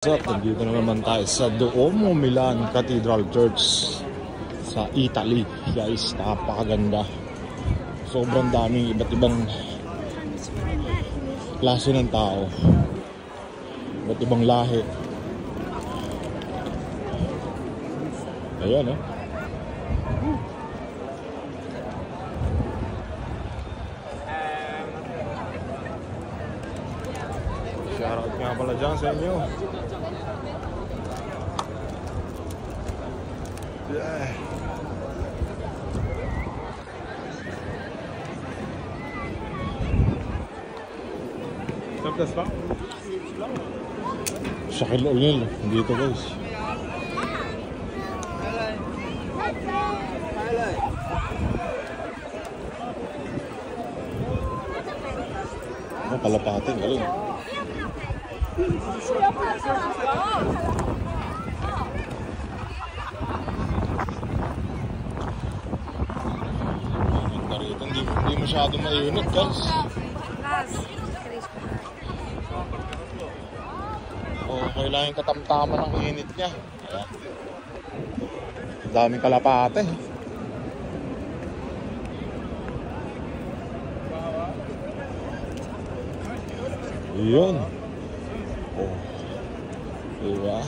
So, nandito na naman tayo sa Duomo Milan Cathedral Church sa Italy. Guys, napakaganda. Sobrang daming iba't ibang klase ng tao. Iba't ibang lahi. Ayan, Shoutout nga pala dyan sa inyo. Das war Shaquille O'Neal dito guys. Kalapatin galing. Hindi masyado mainit guys. Okay lang yung katamtaman ng init niya. Ayan. Daming kalapate. Yun. Oh. Diba?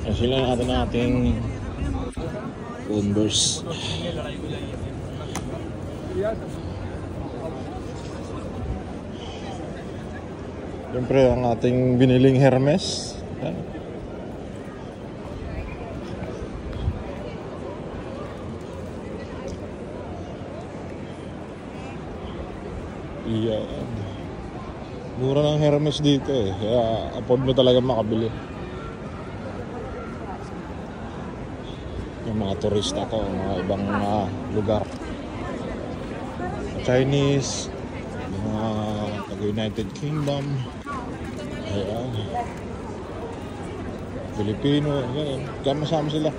Kasi lang natin ating Converse. Siyempre ang ating biniling Hermes. Yan. Mura ng Hermes dito eh. Kaya afford mo talaga makabili. Yung mga turista ko, mga ibang lugar. Chinese, mga taga-United Kingdom. Ayan. Filipino, ganyan. Sama-sama sila.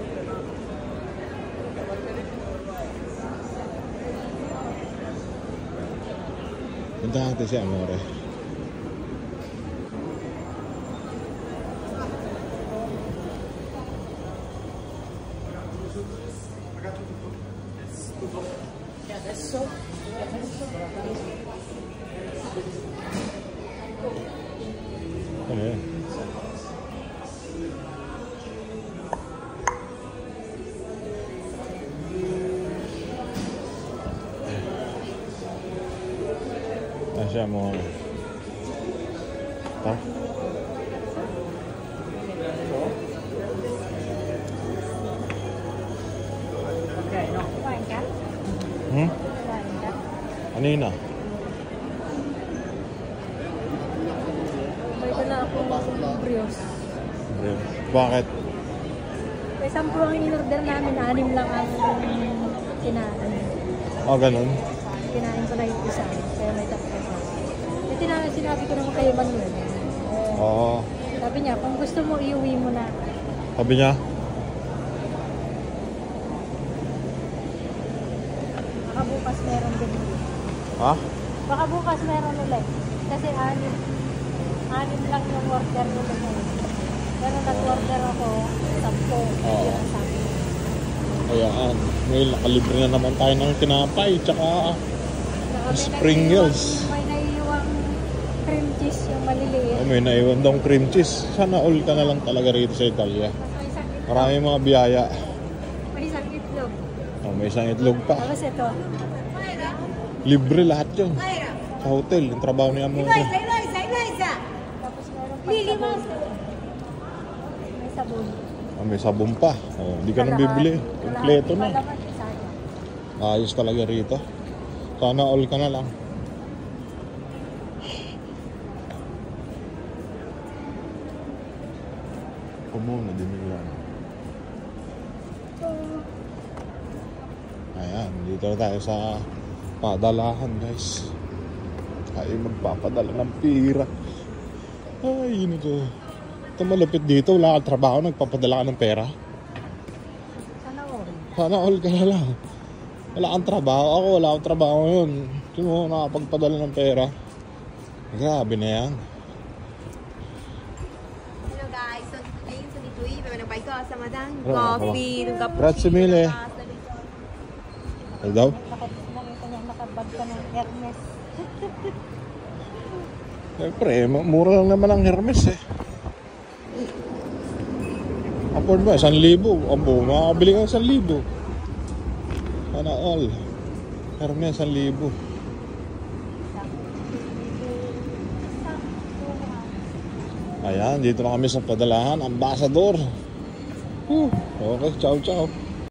Punta natin si Amore. Ayan. Asya mo. Ha? Kanina? May dala akong brios. Bakit? May 10 ang in-order namin, 6 lang ang kinain. Ganun? Kinain ko na yung isa, kaya may 3 pa. Ito sinabi ko naman kay Manuel. Oo. Sabi niya, kung gusto mo, iuwi mo na. Sabi niya? Baka bukas meron din. Ha? Baka bukas meron ulit. Kasi 6 lang yung order nila ngayon. Pero nag-order ako, 10. Oo. Ayan. May nakalibre na naman tayo ng tinapay. Tsaka Pringles. May naiiwang cream cheese yung maliliit. May naiwan daw cream cheese. Sana all ka na lang talaga rito sa Italia. Maraming mga biyaya. May isang itlog. May isang itlog pa. Tapos ito. Libre lahat yun. Sa hotel, yung trabaho ni Amore. Tapos meron pa sabon. May sabon. May sabon pa. Hindi ka nang bibili. Kompleto na. Ayos talaga rito. Sana all ka na lang. Kumuna din nila. Ayan, dito na tayo sa padalahan guys. Tayo magpapadala ng pira. Ay, yun ito. Ito malapit dito, wala kang trabaho, nagpapadala ka ng pera. Sana all. Sana all ka na lang. Wala kang trabaho. Ako wala akong trabaho ngayon. Sino mo nakapagpadala ng pera? Grabe na yan. Hello guys, so today sa Nitui, may ko sa madang Bravo. coffee, nung kape. Grazie mille. Ano daw? Nakita niya nakabag ka ng Hermes. Siyempre, mura lang naman ang Hermes eh. Afford mo, 1,000. Abo, makakabili ka ng 1,000. Sana all. Hermes, 1,000. Ayan, dito na kami sa padalahan. Ambassador. Okay, ciao ciao.